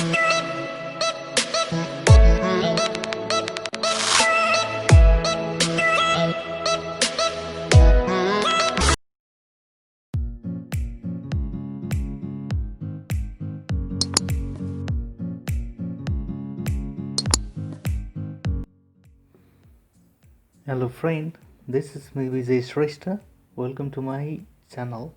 Hello friend, this is me Vijay Shrestha. Welcome to my channel.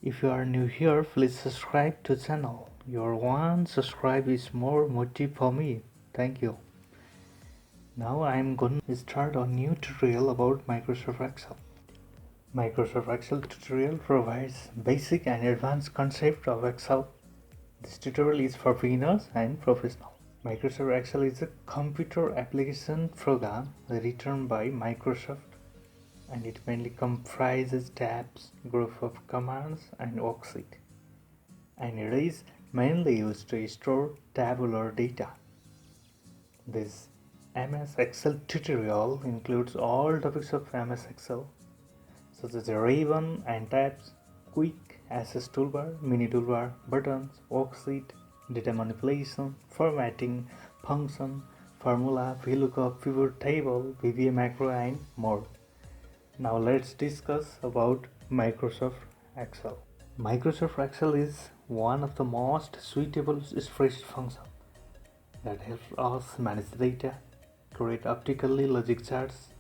If you are new here, please subscribe to channel. Your one subscribe is more motive for me. Thank you. Now I am going to start a new tutorial about Microsoft Excel. Microsoft Excel tutorial provides basic and advanced concept of Excel. This tutorial is for beginners and professionals. Microsoft Excel is a computer application program written by Microsoft, and it mainly comprises tabs, group of commands, and worksheet. And it is mainly used to store tabular data. This MS Excel tutorial includes all topics of MS Excel, such as ribbon and tabs, quick access toolbar, mini toolbar, buttons, worksheet, data manipulation, formatting, function, formula, VLOOKUP, pivot table, VBA macro, and more. Now let's discuss about Microsoft Excel. Microsoft Excel is one of the most suitable spreadsheet functions that helps us manage data, create optically logic charts,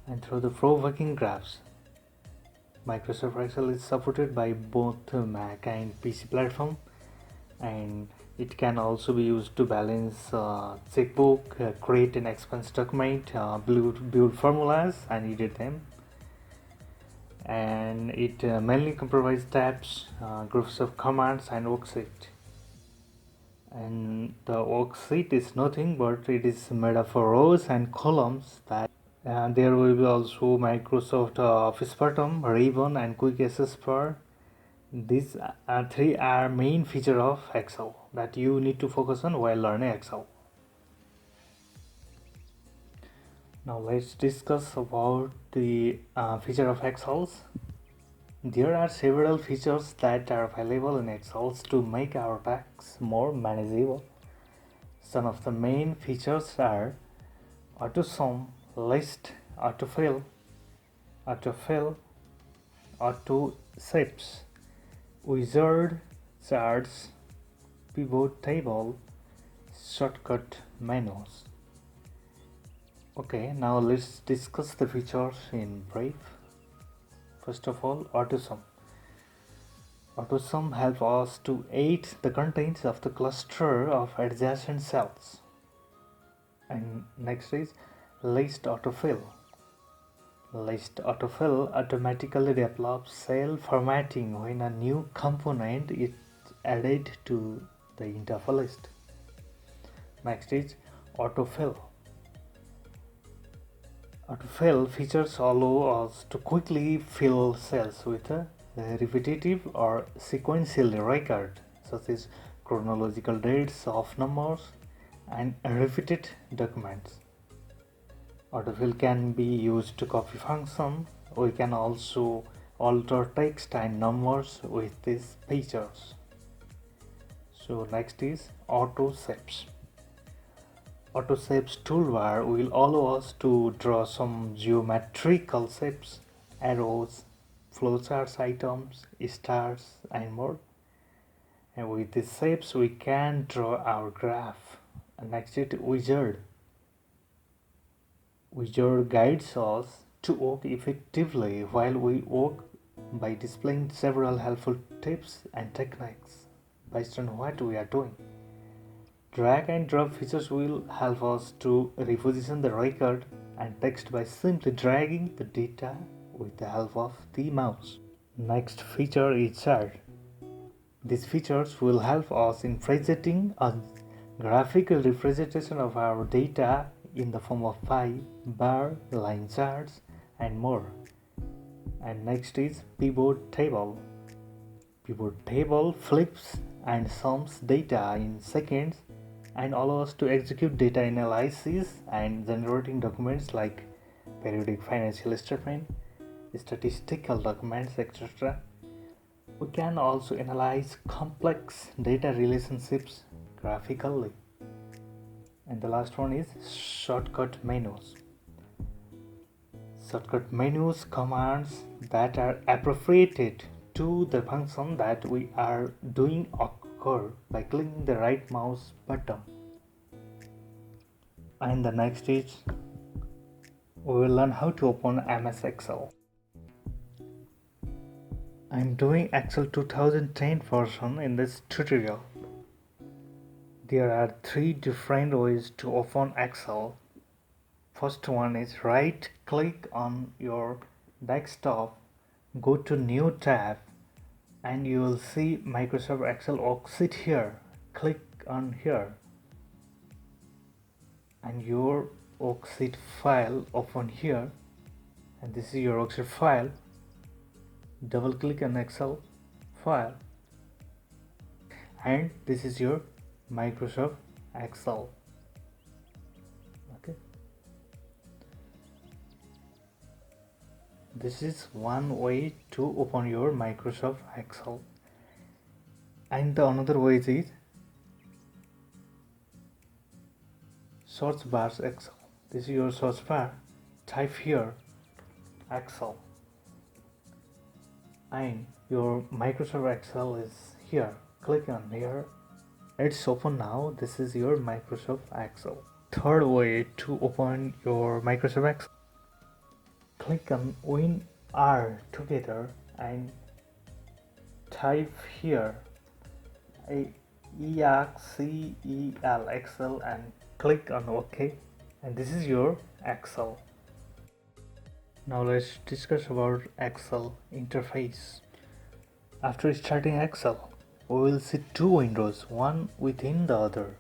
and throw the provoking graphs. Microsoft Excel is supported by both Mac and PC platform, and it can also be used to balance checkbook, create an expense document, build formulas and edit them. And it mainly comprises tabs, groups of commands, and worksheet. And the worksheet is nothing but it is made of rows and columns. And there will be also Microsoft Office button, ribbon, and quick access bar. These three are main feature of Excel that you need to focus on while learning Excel. Now let's discuss about the feature of Excel. There are several features that are available in Excel to make our tasks more manageable. Some of the main features are auto sum, list, autofill, auto shapes, wizard, charts, pivot table, shortcut menus. Okay, now let's discuss the features in brief. First of all, AutoSum. AutoSum helps us to aid the contents of the cluster of adjacent cells. And next is List Autofill. List Autofill automatically develops cell formatting when a new component is added to the entire list. Next is Autofill. Autofill features allow us to quickly fill cells with a repetitive or sequential record, such as chronological dates of numbers and repeated documents. Autofill can be used to copy function. We can also alter text and numbers with these features. So next is Auto Shapes. Auto Shapes toolbar will allow us to draw some geometrical shapes, arrows, flowcharts, items, stars, and more. And with these shapes we can draw our graph. And next is Wizard. Wizard guides us to work effectively while we work by displaying several helpful tips and techniques based on what we are doing. Drag and drop features will help us to reposition the record and text by simply dragging the data with the help of the mouse. Next feature is chart. These features will help us in presenting a graphical representation of our data in the form of pie, bar, line charts, and more. And next is pivot table. Pivot table flips and sums data in seconds and allows us to execute data analysis and generating documents like periodic financial statement, statistical documents, etc. We can also analyze complex data relationships, graphically. And the last one is shortcut menus. Shortcut menus commands that are appropriated to the function that we are doing occur by clicking the right mouse button. And the next is we will learn how to open MS Excel. I'm doing Excel 2010 version in this tutorial. There are 3 different ways to open Excel. First one is right click on your desktop, go to new tab, and you will see Microsoft Excel worksheet here. Click on here and your worksheet file open here, and this is your worksheet file. Double click on Excel file and this is your Microsoft Excel. Okay, this is one way to open your Microsoft Excel. And the another way is search bars Excel. This is your search bar. Type here Excel and your Microsoft Excel is here. Click on here. It's open now. This is your Microsoft Excel. Third way to open your Microsoft Excel. Click on Win R together and type here EXCEL Excel and click on OK, and this is your Excel. Now let's discuss about Excel interface. After starting Excel, we will see 2 windows, one within the other.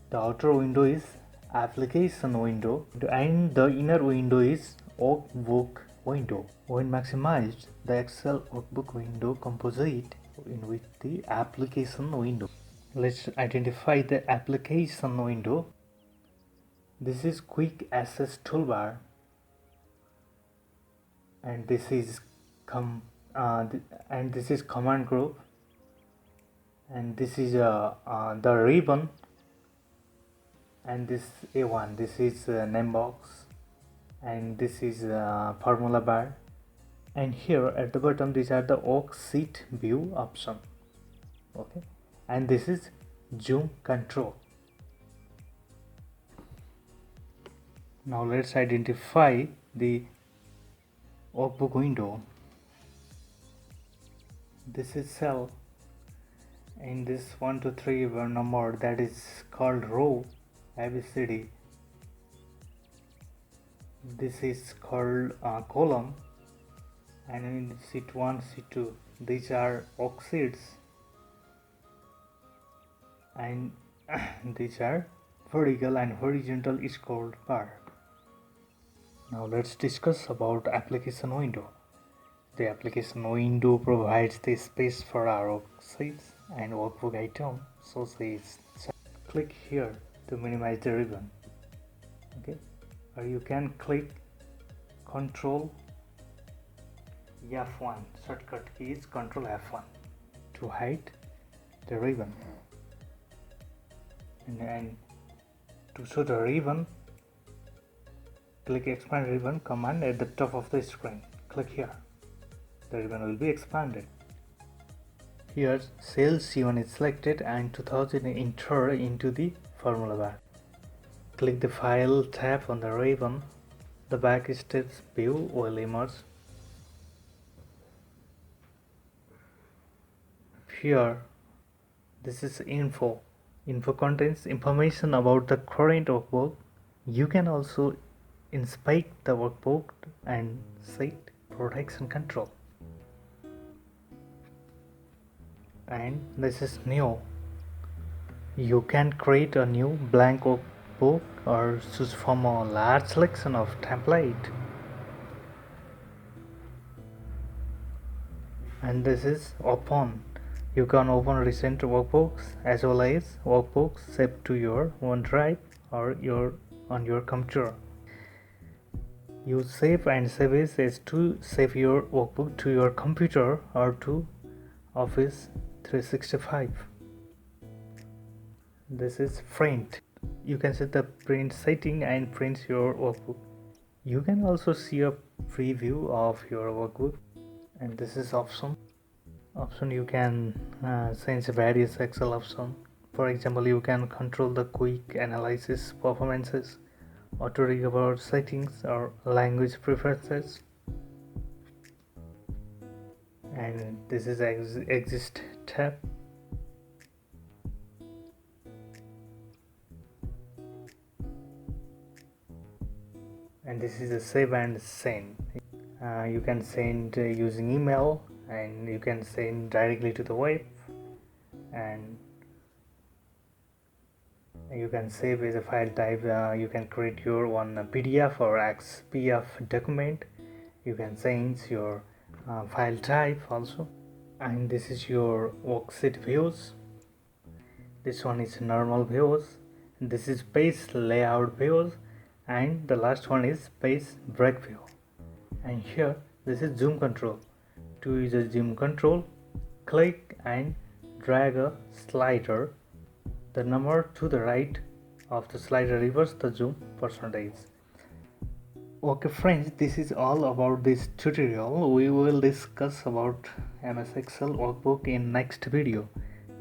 The outer window is application window and the inner window is workbook window. When maximized, the Excel workbook window composite in with the application window. Let's identify the application window. This is quick access toolbar and this is command group, and this is the ribbon, and this A1, this is name box, and this is formula bar, and here at the bottom these are the worksheet view option. Okay, and this is zoom control. Now let's identify the workbook window. This is cell, and this 1 2 3 number that is called row ABCD. This is called column, and in sheet 1 sheet 2 these are worksheets, and these are vertical and horizontal is called bar. Now let's discuss about application window. The application window provides the space for our worksheets and workbook item, so click here to minimize the ribbon. Okay, or you can click Ctrl F1. Shortcut key is Ctrl F1 to hide the ribbon, and to show the ribbon, click expand ribbon command at the top of the screen. Click here. The ribbon will be expanded. Here cell C1 is selected and 2000 entered into the formula bar. Click the file tab on the ribbon. The backstage view will emerge. Here this is info. Info contains information about the current workbook. You can also inspect the workbook and set protection control. And this is new. You can create a new blank workbook or choose from a large selection of template. And this is open. You can open recent workbooks as well as workbooks saved to your OneDrive or on your computer. Use save and save as to save your workbook to your computer or to Office 365. This is print. You can set the print setting and print your workbook. You can also see a preview of your workbook, and this is option. You can change various Excel option. For example, you can control the quick analysis performances, auto recover settings, or language preferences. And this is exist tab. And this is a save and send. You can send using email, and you can send directly to the web, and you can save as a file type. You can create your one PDF or XPF document. You can change your file type also. And this is your worksheet views. This one is normal views. This is page layout views, and the last one is page break view. And here this is zoom control. To use a zoom control, click and drag a slider. The number to the right of the slider reverse the zoom percentage. Okay friends, this is all about this tutorial. We will discuss about MS Excel workbook in next video.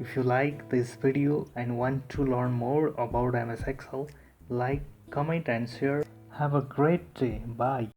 If you like this video and want to learn more about MS Excel, like, comment and share. Have a great day. Bye.